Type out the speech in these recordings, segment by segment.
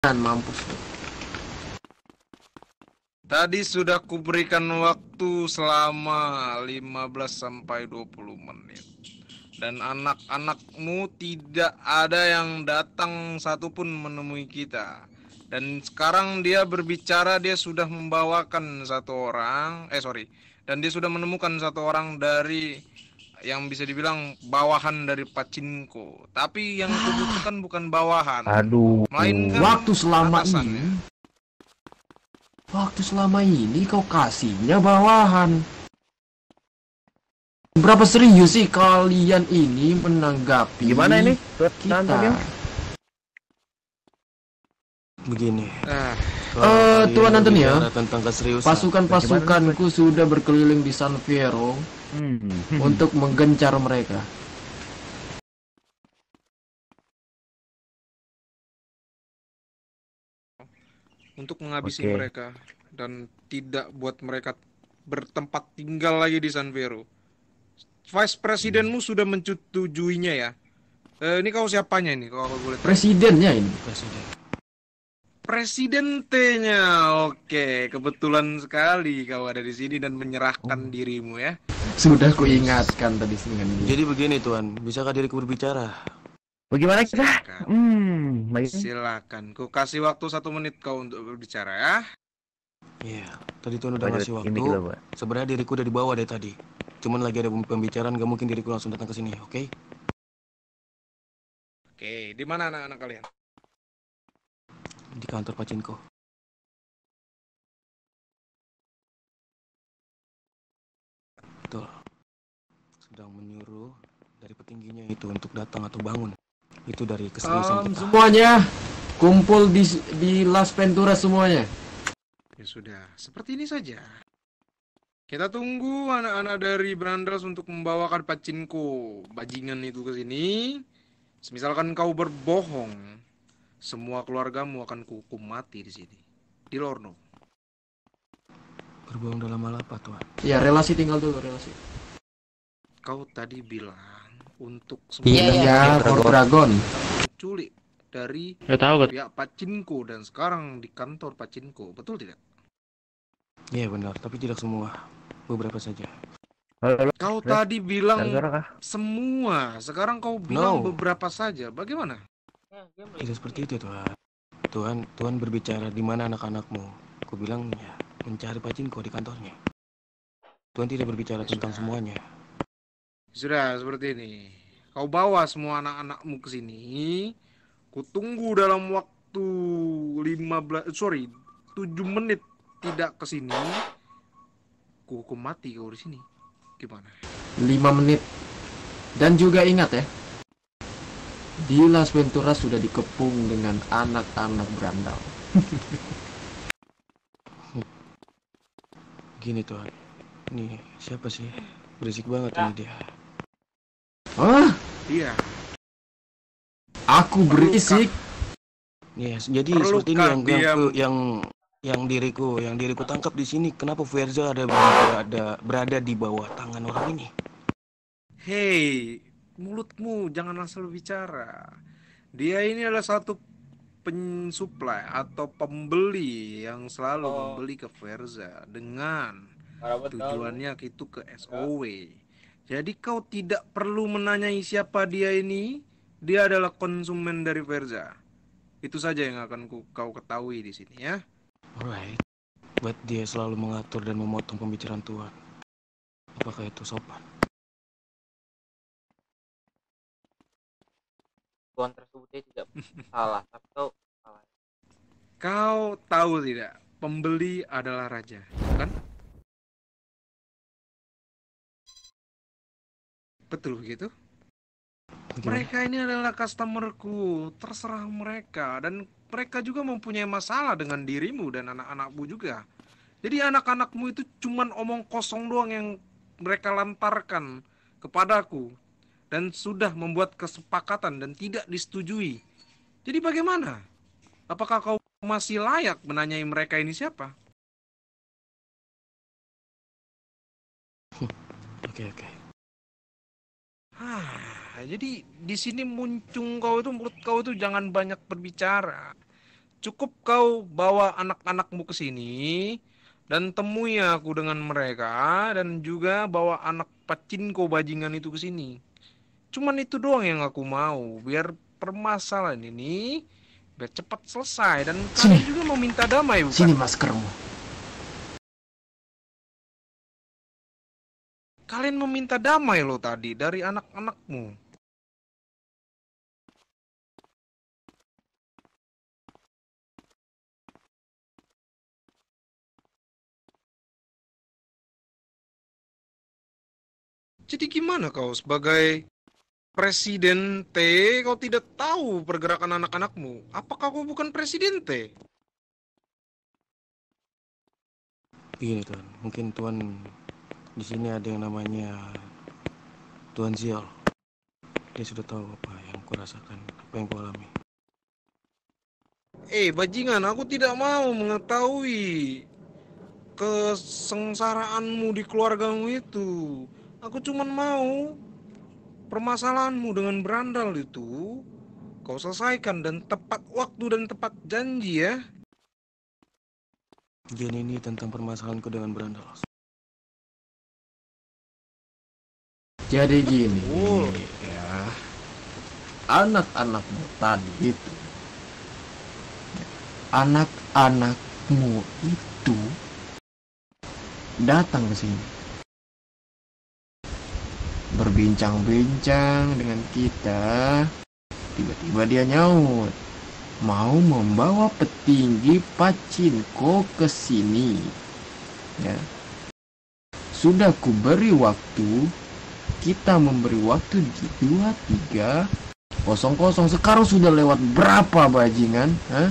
Mampus. Tadi sudah kuberikan waktu selama 15 sampai 20 menit. Dan anak-anakmu tidak ada yang datang satupun menemui kita. Dan sekarang dia berbicara, dia sudah membawakan satu orang, dan dia sudah menemukan satu orang dari yang bisa dibilang bawahan dari Pachinko. Tapi yang kubutuhkan bukan bawahan, Aduh. melainkan atasannya. Waktu selama ini kau kasihnya bawahan. Berapa serius sih kalian ini menanggapi Gimana ini? kita? Begini. Tuan Antonio, tentang keseriusan. pasukan-pasukanku sudah berkeliling di San Fierro untuk menggencar mereka. Untuk menghabisi mereka dan tidak buat mereka bertempat tinggal lagi di San Fierro. Vice Presidenmu sudah menyetujuinya ya. Ini kau siapanya ini kalau boleh tahu? Presidennya ini. Presidentenya. Oke, kebetulan sekali kau ada di sini dan menyerahkan dirimu ya. Sudah kuingatkan tadi dengan dia. Jadi begini Tuan, bisakah diriku berbicara? Bagaimana kita? Silakan. Silakan. Ku kasih waktu 1 menit kau untuk berbicara ya. Iya, tadi Tuan udah ngasih waktu. Sebenarnya diriku udah dibawa dari tadi. Cuman lagi ada pembicaraan, gak mungkin diriku langsung datang ke sini, oke? Oke, di mana anak-anak kalian? Di kantor Pachinko. Betul. Sedang menyuruh dari petingginya itu untuk datang atau bangun. Itu dari keseriusan kita. Semuanya kumpul di Las Venturas semuanya. Ya sudah, seperti ini saja. Kita tunggu anak-anak dari Brandas untuk membawakan Pachinko bajingan itu ke sini. Misalkan kau berbohong, semua keluargamu akan kuhukum mati di sini. Di Lorno. Berbohong dalam hal apa, Tuan? Ya, relasi tinggal dulu, relasi. Kau tadi bilang untuk Iya, Dragon. Culik dari pihak Pachinko dan sekarang di kantor Pachinko, betul tidak? Iya benar, tapi tidak semua. Beberapa saja. Kau tadi bilang semua, sekarang kau bilang beberapa saja. Bagaimana? Tidak seperti itu, Tuan. Tuan berbicara di mana anak-anakmu. Aku bilang ya, mencari Pachinko di kantornya. Tuan tidak berbicara tentang semuanya. Sudah seperti ini. Kau bawa semua anak-anakmu ke sini. Kutunggu dalam waktu 7 menit tidak ke sini. Kuhukum mati kau di sini. Gimana? 5 menit. Dan juga ingat ya, di Las Venturas sudah dikepung dengan anak-anak berandal. Gini Tuan, ini siapa sih? Berisik banget ini dia. Hah? Iya. Aku berisik. Yes, jadi seperti ini yang diriku tangkap di sini. Kenapa Verza berada di bawah tangan orang ini? Hei, mulutmu jangan asal bicara. Dia ini adalah satu pensuplai atau pembeli yang selalu membeli ke Verza dengan tujuannya itu ke SOW. Jadi kau tidak perlu menanyai siapa dia ini. Dia adalah konsumen dari Verza. Itu saja yang akan kau ketahui di sini ya. Alright. Buat dia selalu mengatur dan memotong pembicaraan Tuan. Apakah itu sopan? Tuan tersebutnya tidak salah, tapi kau salah. Kau tahu tidak, pembeli adalah raja, kan? Betul begitu? Mereka ini adalah customerku, terserah mereka. Dan mereka juga mempunyai masalah dengan dirimu dan anak-anakmu juga. Jadi anak-anakmu itu cuman omong kosong doang yang mereka lantarkan kepadaku. Dan sudah membuat kesepakatan dan tidak disetujui. Jadi bagaimana? Apakah kau masih layak menanyai mereka ini siapa? Oke. Jadi di sini muncung kau itu, menurut kau itu jangan banyak berbicara. Cukup kau bawa anak-anakmu ke sini dan temui aku dengan mereka dan juga bawa anak pacinko bajingan itu ke sini. Cuman itu doang yang aku mau, biar permasalahan ini biar cepat selesai dan Sini. kalian juga meminta damai bukan? Sini maskermu. Kalian meminta damai loh tadi dari anak-anakmu. Jadi gimana kau sebagai presiden T, kau tidak tahu pergerakan anak-anakmu? Apakah kau bukan presiden T? Begini Tuan, mungkin Tuan di sini ada yang namanya Tuan Zial. Dia sudah tahu apa yang kurasakan, apa yang kualami. Bajingan, aku tidak mau mengetahui kesengsaraanmu di keluargamu itu. Aku cuma mau permasalahanmu dengan berandal itu kau selesaikan dan tepat waktu dan tepat janji ya. Gen ini tentang permasalahanku dengan berandal. Jadi gini ya, anak-anakmu tadi itu, anak-anakmu itu datang ke sini, berbincang-bincang dengan kita. Tiba-tiba dia nyaut, mau membawa petinggi pacinko ke sini. Ya. Sudah kuberi waktu, kita memberi waktu di 23:00. Sekarang sudah lewat berapa bajingan? Hah?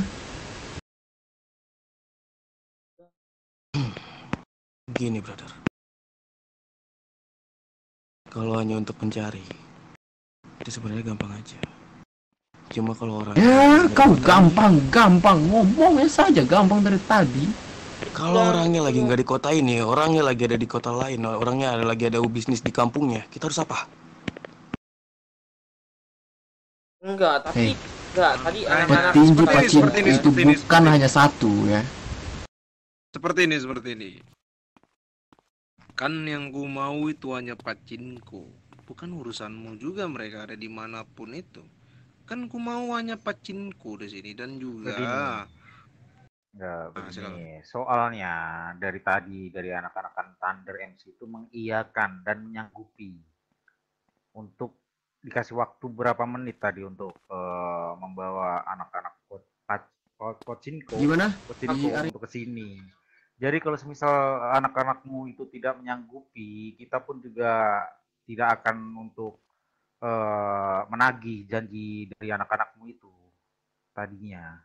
Gini brother, kalau hanya untuk mencari itu sebenarnya gampang aja. Cuma kalau orang Ya, kau gampang ngomongnya saja, gampang dari tadi. kalau orangnya lagi nggak di kota ini, orangnya lagi ada di kota lain, orangnya lagi ada bisnis di kampungnya, kita harus apa? Enggak, tapi enggak tadi Hanya anak-anak Petinggi seperti ini, pacinko seperti ini, itu seperti ini, bukan seperti ini. hanya satu ya. Seperti ini. Kan yang ku mau itu hanya pacinko. Bukan urusanmu juga mereka ada dimanapun itu. Kan ku mau hanya pacinko di sini dan juga. Enggak, Ah, silakan. begini. Soalnya dari tadi dari anak-anak Thunder MC itu mengiyakan dan menyanggupi untuk dikasih waktu berapa menit tadi untuk membawa anak-anak Pocinko Gimana? untuk ke sini. Jadi kalau semisal anak-anakmu itu tidak menyanggupi, kita pun juga tidak akan untuk menagih janji dari anak-anakmu itu tadinya.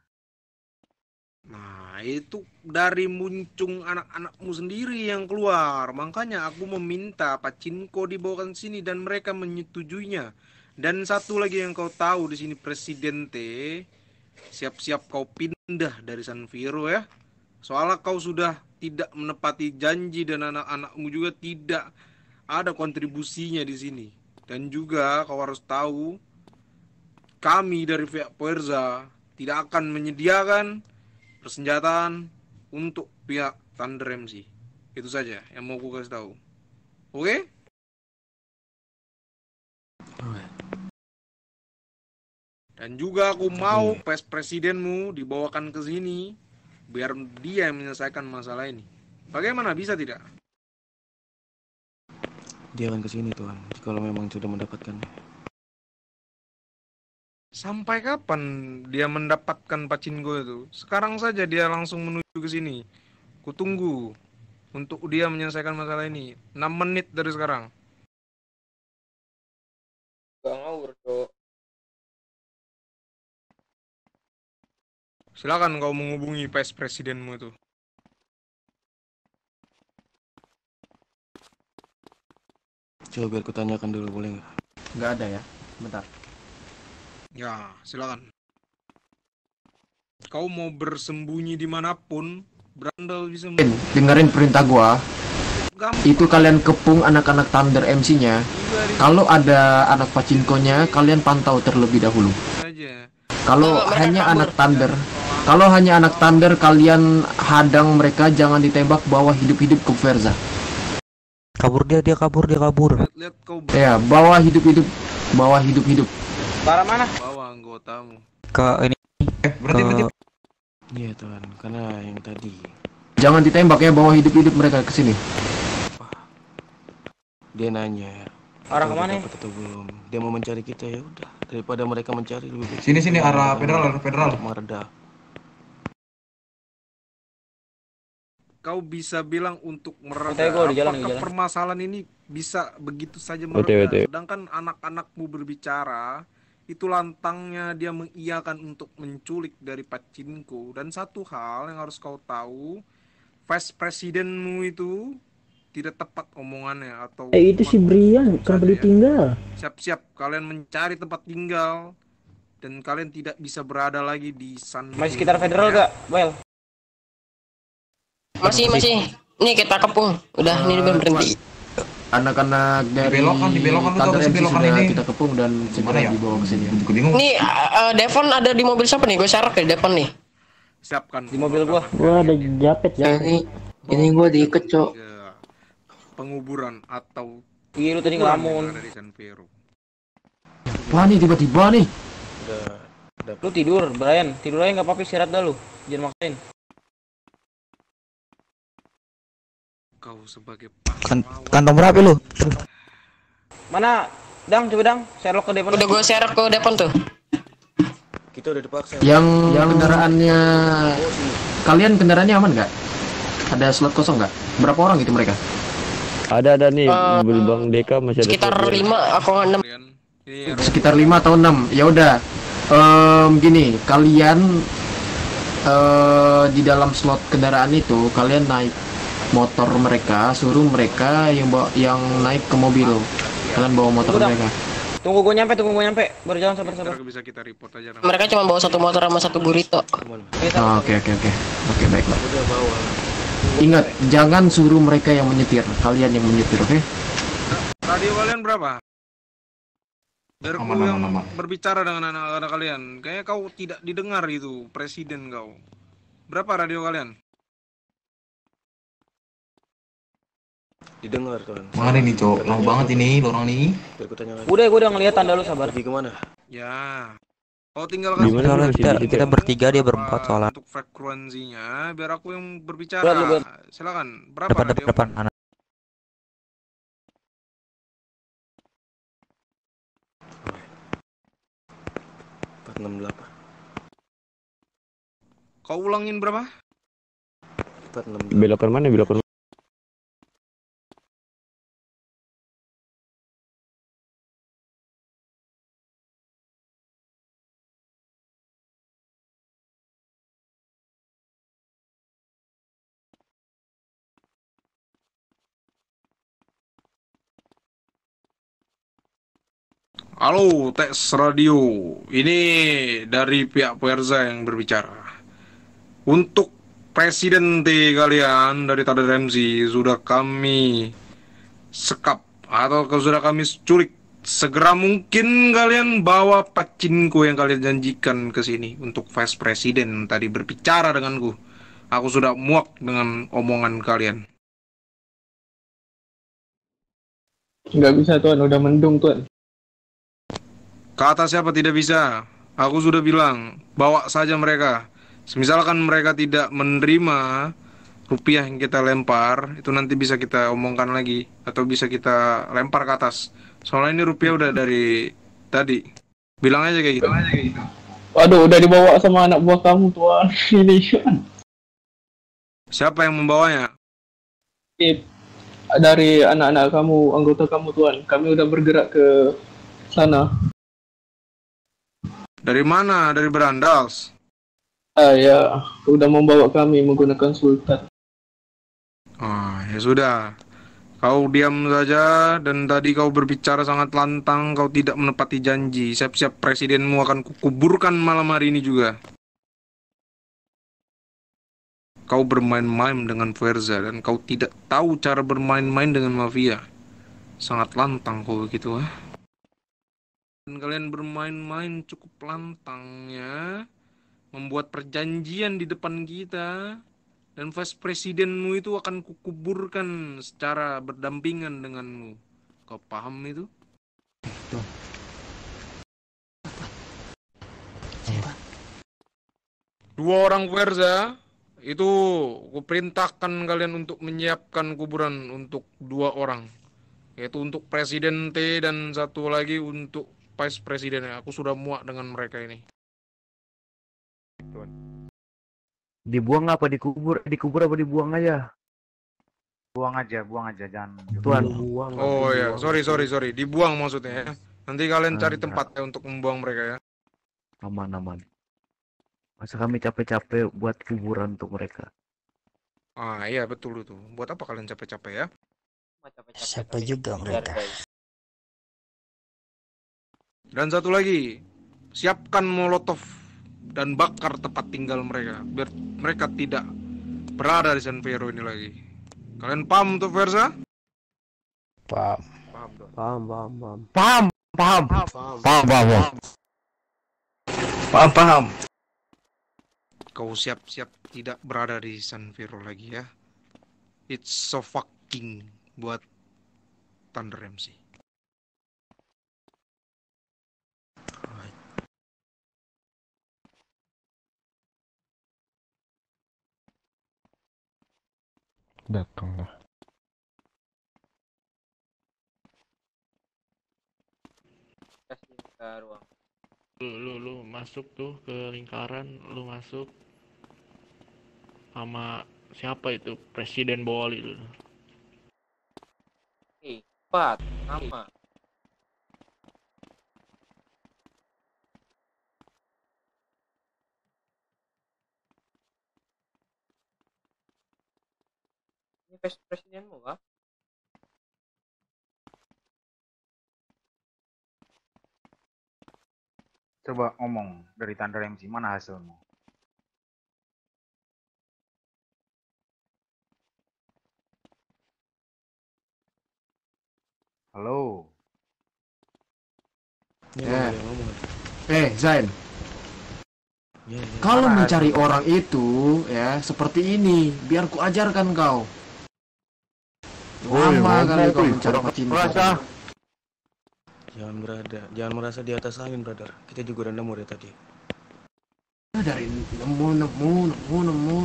Nah, itu dari muncung anak-anakmu sendiri yang keluar. Makanya aku meminta pacinko dibawakan sini dan mereka menyetujuinya. Dan satu lagi yang kau tahu di sini Presiden T, siap-siap kau pindah dari San Viro ya. Soalnya kau sudah tidak menepati janji dan anak-anakmu juga tidak ada kontribusinya di sini. Dan juga kau harus tahu kami dari pihak Puerza tidak akan menyediakan persenjataan untuk pihak Thunder MC. Itu saja yang mau ku kasih tahu. Oke? Dan juga aku mau presidenmu dibawakan ke sini biar dia yang menyelesaikan masalah ini. Bagaimana, bisa tidak? Dia akan kesini Tuan, kalau memang sudah mendapatkannya. Sampai kapan dia mendapatkan pacinko itu? Sekarang saja dia langsung menuju ke sini. Kutunggu untuk dia menyelesaikan masalah ini. 6 menit dari sekarang. Gak ngawur, Dok. Silakan kau menghubungi presidenmu itu. Coba biar kutanyakan dulu, boleh nggak? Nggak ada ya, bentar. Ya, silakan. Kau mau bersembunyi dimanapun, berandal bisa. Dengerin perintah gua. Gampang Itu kalian kepung anak-anak Thunder MC-nya. Kalau ada anak pacinkonya, kalian pantau terlebih dahulu. aja. Kalau hanya anak Thunder, Kalau hanya anak Thunder, kalian hadang mereka, jangan ditembak, bawa hidup-hidup ke Verza. Kabur dia kabur. Lihat kau Ya, bawa hidup-hidup, bawa hidup-hidup. Para mana? bawa anggotamu. Ke ini Berhenti. Iya Tuan, karena yang tadi Jangan ditembak ya, bawa hidup-hidup mereka ke sini. dia nanya Arah kita kemana? dapat atau belum. Dia mau mencari kita, ya udah. Daripada mereka mencari, lebih baik Sini, kita arah datang federal. untuk mereda. Kau bisa bilang untuk mereda. Oke, gua di jalan, Apakah di jalan. permasalahan ini bisa begitu saja mereda? Sedangkan anak-anakmu berbicara, itu lantangnya dia mengiyakan untuk menculik dari Pachinko. Dan satu hal yang harus kau tahu, vice presidenmu itu tidak tepat omongannya atau itu si Brian kenapa saja ya. ditinggal? Siap-siap kalian mencari tempat tinggal dan kalian tidak bisa berada lagi di San. Masih sekitar federal gak, Well? Masih. Nih kita kepung. Udah, ini belum berhenti. Anak-anak dari Dibelokkan lu Thunder tahu MC belokan sudah ini. kita kepung dan segera ya? dibawa ke sini. Juga bingung. Nih, Devon ada di mobil siapa nih? Gue syarat ya Devon nih. Siapkan Di mobil gua. Gua ada japet. Ini gua diikat, Cok. Penguburan atau Iya, lu tadi kuburan ngelamun. yang ada di San Pedro. Wah nih tiba-tiba nih. Udah Lu tidur, Brian. Tidur aja nggak apa-apa, istirahat dah lu. Jangan maksain. Kau sebagai kantong berapa lu? Mana? Dang, coba Dang. Sherlock ke depan. Udah gue share ke Devon tuh. kita udah dipaksa. Yang kendaraannya, kalian kendaraannya aman nggak? Ada slot kosong nggak? Berapa orang itu mereka? Ada nih, Bang Deka masih ada. Sekitar 5 atau 6. kalian. Ini Sekitar 5 atau 6. Ya udah. Gini, kalian di dalam slot kendaraan itu kalian naik motor mereka, suruh mereka yang naik ke mobil. Kalian bawa motor Udah. mereka. Tunggu gua nyampe. Baru jalan sabar. ntar bisa kita report aja. Mereka cuma bawa satu motor sama satu burrito. Oke. Oke, baiklah. Ingat, jangan suruh mereka yang menyetir. Kalian yang menyetir, oke? Radio kalian berapa? Biar Aman, aku yang aman. berbicara dengan anak-anak kalian. Kayaknya kau tidak didengar itu, presiden kau. Berapa radio kalian? Didengar Tuan. Mana nih, Cok? Lama banget ini lorong nih. Biar ku tanya lagi. Udah, gua udah ngeliat tanda lu, sabar. Pergi kemana? Ya. Kau tinggalkan Gimana Soalnya lu kita, sih? kita bertiga, dia berempat soalnya. untuk frekuensinya, biar aku yang berbicara. Buat. Silakan. Berapa radio? Depan anak. Empat enam delapan. Kau ulangin berapa? 468. Belokan mana? Belokan mana? Halo, Tes Radio. Ini dari pihak Puerza yang berbicara. Untuk presiden kalian dari Thunder MC sudah kami sekap atau sudah kami culik. Segera mungkin kalian bawa Pachinko yang kalian janjikan ke sini untuk vice presiden tadi berbicara denganku. Aku sudah muak dengan omongan kalian. Nggak bisa tuan, udah mendung tuan. Kata siapa tidak bisa? Aku sudah bilang, bawa saja mereka. Misalkan mereka tidak menerima rupiah yang kita lempar, itu nanti bisa kita omongkan lagi. Atau bisa kita lempar ke atas. Soalnya ini rupiah udah dari tadi. Bilang aja kayak gitu. Waduh, udah dibawa sama anak buah kamu tuan. Ini Siapa yang membawanya? dari anak-anak kamu, anggota kamu tuan. Kami udah bergerak ke sana. Dari mana? Dari Berandals? Ya, udah membawa kami menggunakan sultan. Ah, ya sudah. Kau diam saja dan tadi kau berbicara sangat lantang, kau tidak menepati janji. Siap-siap presidenmu akan kukuburkan malam hari ini juga. Kau bermain-main dengan Verza dan kau tidak tahu cara bermain-main dengan mafia. Sangat lantang kau begitu, ah. Dan kalian bermain-main cukup lantang ya. membuat perjanjian di depan kita, dan vice presidenmu itu akan kukuburkan secara berdampingan denganmu. Kau paham itu? Dua orang Verza itu kuperintahkan kalian untuk menyiapkan kuburan untuk dua orang, yaitu untuk presiden T dan satu lagi untuk vice presiden. Aku sudah muak dengan mereka ini. Dibuang apa dikubur? Dikubur apa dibuang aja? Buang aja, jangan. Tuan. Oh ya, sorry, dibuang maksudnya ya. Nanti kalian cari tempat ya untuk membuang mereka ya. Aman. Masa kami capek-capek buat kuburan untuk mereka? Ah iya betul itu. Buat apa kalian capek-capek ya? Siapa juga mereka? Dan satu lagi, siapkan molotov dan bakar tempat tinggal mereka biar mereka tidak berada di San Fierro ini lagi. Kalian paham untuk Verza? Paham. Paham. Kau siap-siap tidak berada di San Fierro lagi ya. It's so fucking buat Thunder MC. Datanglah. Kasih ke ruang. Lu masuk tuh ke lingkaran, lu masuk sama siapa itu? Presiden Boli lu. Cepat, nama. Ini presidenmu kah? Coba ngomong dari Thunder MC, mana hasilmu? Halo. Zain. Kalau mencari orang itu ya seperti ini, biar ku ajarkan kau. Lama kali kau mencari cinta. Jangan merasa di atas angin, brother. Kita juga udah nemu dari tadi. Dari nemu,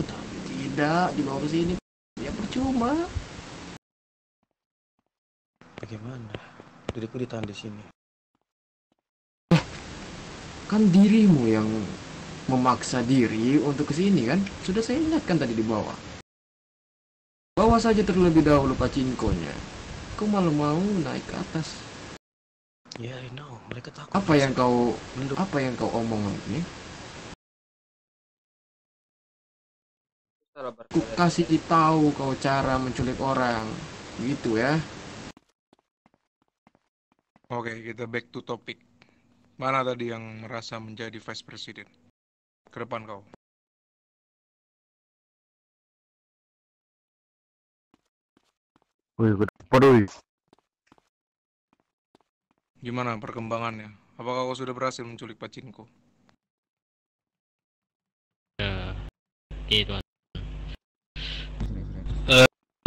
tapi tidak dibawa ke sini. Ya percuma. Bagaimana? Diriku ditahan di sini. Kan dirimu yang memaksa diri untuk kesini kan? Sudah saya ingatkan tadi di bawah. Bawa saja terlebih dahulu pacinkonya. Kau malah mau naik ke atas. Ya, I know. Mereka takut. Apa yang kau omong ini? Ku kasih tahu kau cara menculik orang, gitu ya. Oke, kita back to topic. Mana tadi yang merasa menjadi vice president? Ke depan kau. Wih. Gimana perkembangannya? Apakah kau sudah berhasil menculik Pacinko? Ya, gitu.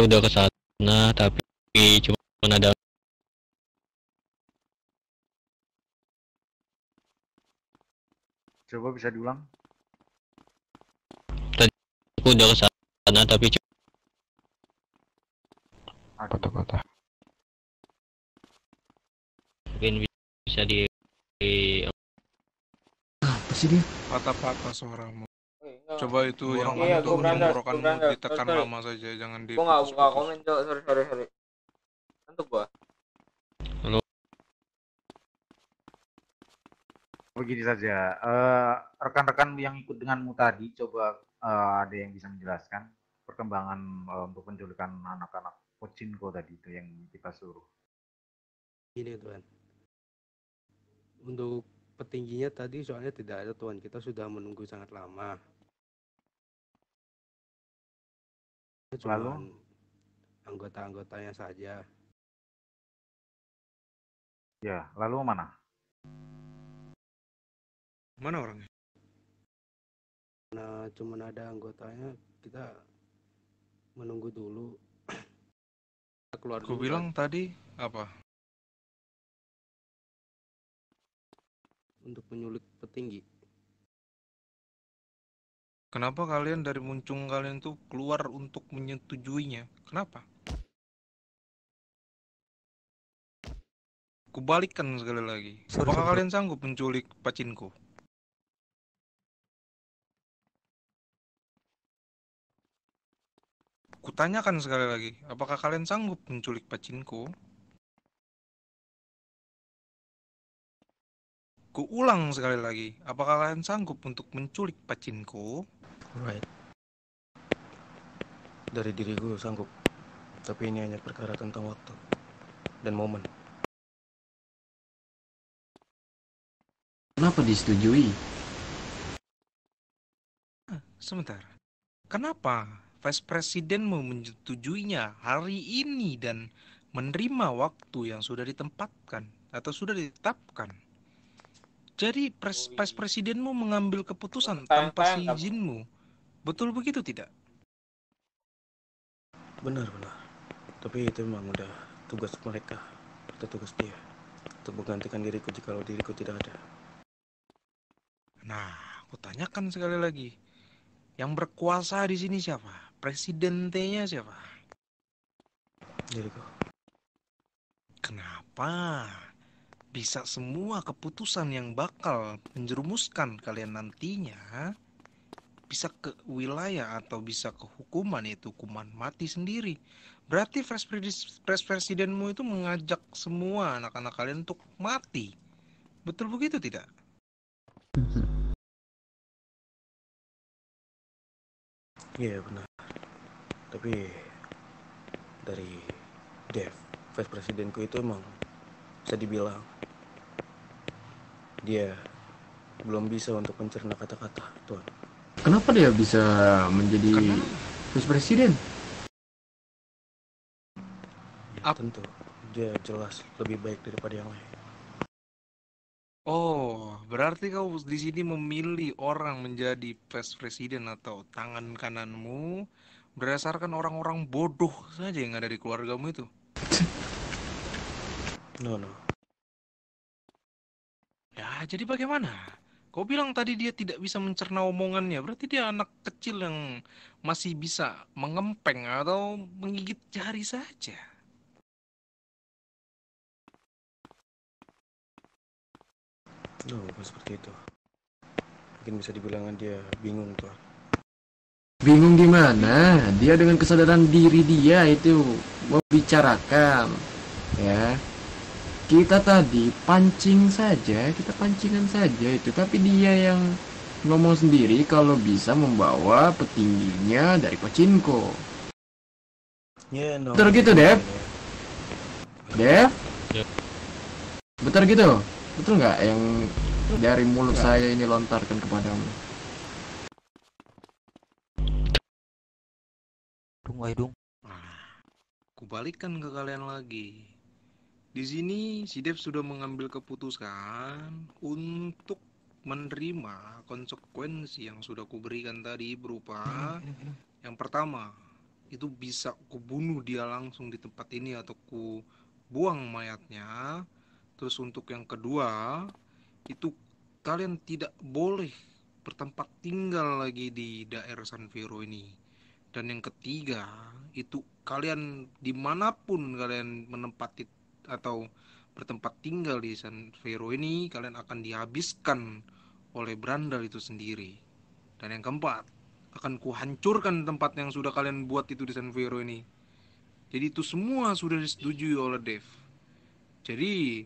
Udah ke sana tapi cuma ada. Coba bisa diulang? Tadi aku udah ke sana tapi Kota-kota. mungkin bisa apa sih dia? Patah-patah suaramu. Coba itu yang Iya, untuk gua tenggorokanmu ditekan sorry. lama saja, jangan di. Gua nggak buka komen, Cok. Sorry. Ngantuk gua. Halo. Begini saja, rekan-rekan yang ikut denganmu tadi, coba ada yang bisa menjelaskan perkembangan untuk penculikan anak-anak Pochinko tadi itu yang kita suruh. Ini Tuan. Untuk petingginya tadi soalnya tidak ada Tuan. Kita sudah menunggu sangat lama. Lalu? Anggota-anggotanya saja. Ya, lalu mana? Mana orangnya? Nah, cuman ada anggotanya, kita menunggu dulu. Keluar Ku dulu bilang tadi apa? untuk menyulik petinggi. Kenapa kalian dari muncung kalian tuh keluar untuk menyetujuinya? Kenapa? Kubalikkan sekali lagi. Apakah kalian sanggup menculik Pachinko? Kutanyakan sekali lagi, apakah kalian sanggup menculik Pachinko? Kuulang sekali lagi, apakah kalian sanggup untuk menculik Pachinko? Right. Dari diriku sanggup, tapi ini hanya perkara tentang waktu dan momen. Kenapa disetujui? Sebentar, kenapa Vice Presidenmu menyetujuinya hari ini dan menerima waktu yang sudah ditempatkan atau sudah ditetapkan? Jadi Vice Presidenmu mengambil keputusan tanpa izinmu. Betul begitu tidak? Benar. Tapi itu memang udah tugas mereka atau tugas dia untuk menggantikan diriku jika diriku tidak ada. Nah, aku tanyakan sekali lagi. Yang berkuasa di sini siapa? Presidentenya siapa? Diriku. Kenapa bisa semua keputusan yang bakal menjerumuskan kalian nantinya bisa ke wilayah atau bisa ke hukuman, yaitu hukuman mati sendiri? Berarti presidenmu itu mengajak semua anak-anak kalian untuk mati. Betul begitu tidak? Iya benar. Tapi dari Dev, Vice Presidenku itu emang bisa dibilang dia belum bisa untuk mencerna kata-kata, Tuan. Kenapa dia bisa menjadi Vice Presiden? Ya, tentu dia jelas lebih baik daripada yang lain. Oh, berarti kau di sini memilih orang menjadi Vice President atau tangan kananmu berdasarkan orang-orang bodoh saja yang ada di keluargamu itu. No. Ya, jadi bagaimana? Kau bilang tadi dia tidak bisa mencerna omongannya, berarti dia anak kecil yang masih bisa mengempeng atau menggigit jari saja. No, bukan seperti itu. Mungkin bisa dibilang dia bingung, Tuan. Bingung gimana? Dia dengan kesadaran diri dia itu membicarakan, ya. Kita tadi kita pancingan saja itu, tapi dia yang ngomong sendiri kalau bisa membawa petingginya dari Pachinko. Yeah, no. Betul gitu, Dev? Dev? Yep. Betul gitu? Betul nggak yang dari mulut saya ini lontarkan kepadamu? Dung. Kubalikkan ke kalian lagi. Di sini si Dev sudah mengambil keputusan untuk menerima konsekuensi yang sudah kuberikan tadi berupa yang pertama itu bisa kubunuh dia langsung di tempat ini atau ku buang mayatnya. Terus untuk yang kedua itu kalian tidak boleh bertempat tinggal lagi di daerah San Fierro ini. Dan yang ketiga itu kalian dimanapun kalian menempati atau bertempat tinggal di San Fierro ini, kalian akan dihabiskan oleh Brandal itu sendiri. Dan yang keempat, akan kuhancurkan tempat yang sudah kalian buat itu di San Fierro ini. Jadi itu semua sudah disetujui oleh Dev. Jadi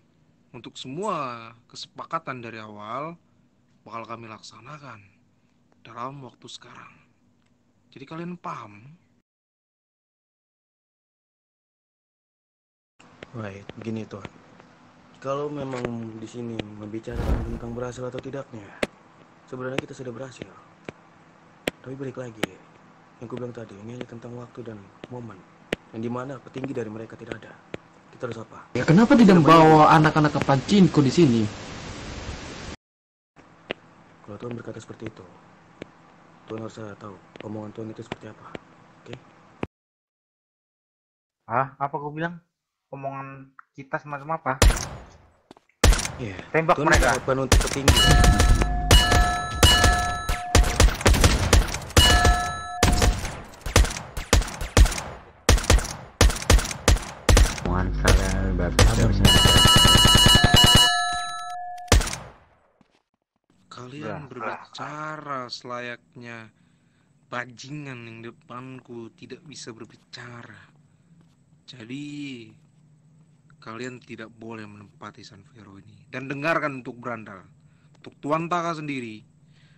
untuk semua kesepakatan dari awal bakal kami laksanakan dalam waktu sekarang. Jadi kalian paham? Right, begini Tuan. Kalau memang di sini membicarakan tentang berhasil atau tidaknya, sebenarnya kita sudah berhasil. Tapi balik lagi, yang ku bilang tadi, ini hanya tentang waktu dan momen, yang dimana petinggi dari mereka tidak ada. Kita harus apa? Ya kenapa tidak membawa anak-anak ke Pachinko di sini? Kalau Tuan berkata seperti itu, Tuan harus tahu omongan Tuan itu seperti apa. Oke? Apa gue bilang? Omongan kita semacam apa? Iya. Tembak Tuan mereka. bukan untuk petinggi. Omongan kalian berarti Kalian berbicara selayaknya bajingan yang depanku tidak bisa berbicara. Jadi kalian tidak boleh menempati San Fero ini. Dan dengarkan untuk Brandal, untuk Tuan Taka sendiri.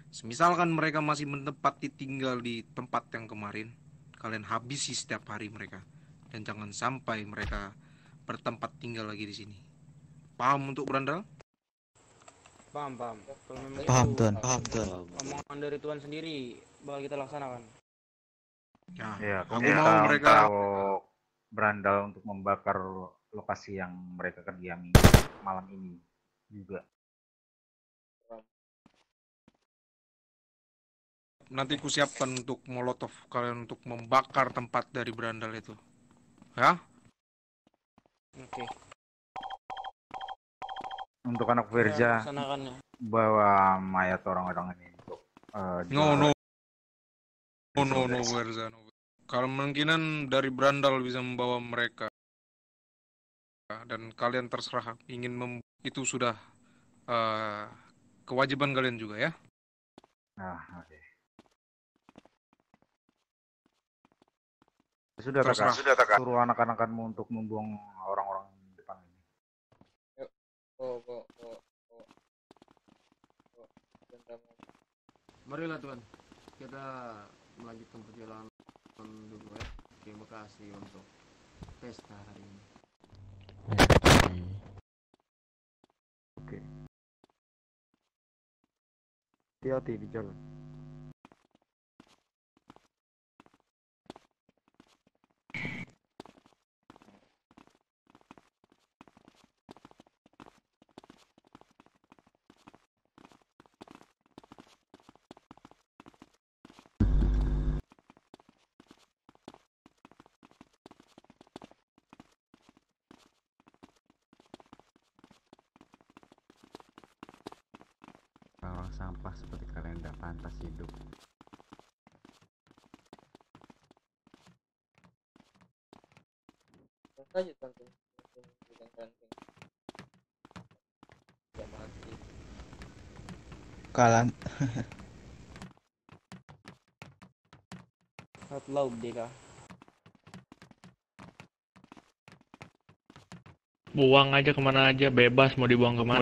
Semisalkan mereka masih menempati tinggal di tempat yang kemarin, kalian habisi setiap hari mereka. Dan jangan sampai mereka bertempat tinggal lagi di sini. Paham untuk Brandal? Paham. Kalau memang Paham, itu Tuan. Paham, Tuan. omongan dari Tuan sendiri bakal kita laksanakan. Ya, aku kita mau mereka untuk berandal untuk membakar lokasi yang mereka kediami malam ini juga. nanti ku siapkan untuk molotov kalian untuk membakar tempat dari berandal itu. Ya? Oke. Untuk anak Verja, laksanakannya. bawa mayat orang-orang ini untuk No, Werza. Kemungkinan dari berandal bisa membawa mereka. Dan kalian terserah ingin itu sudah kewajiban kalian juga ya. Oke. Sudah Taka. Suruh anak-anakmu untuk membuang orang-orang depan ini. Marilah Tuan, kita melanjutkan perjalanan dulu ya. Terima kasih untuk pesta hari ini. Oke. Hati-hati di jalan. Orang sampah seperti kalian tidak pantas hidup. Saja Tuan. Ya mati. Kalan. Laut Deka. Buang aja kemana aja, bebas mau dibuang kemana.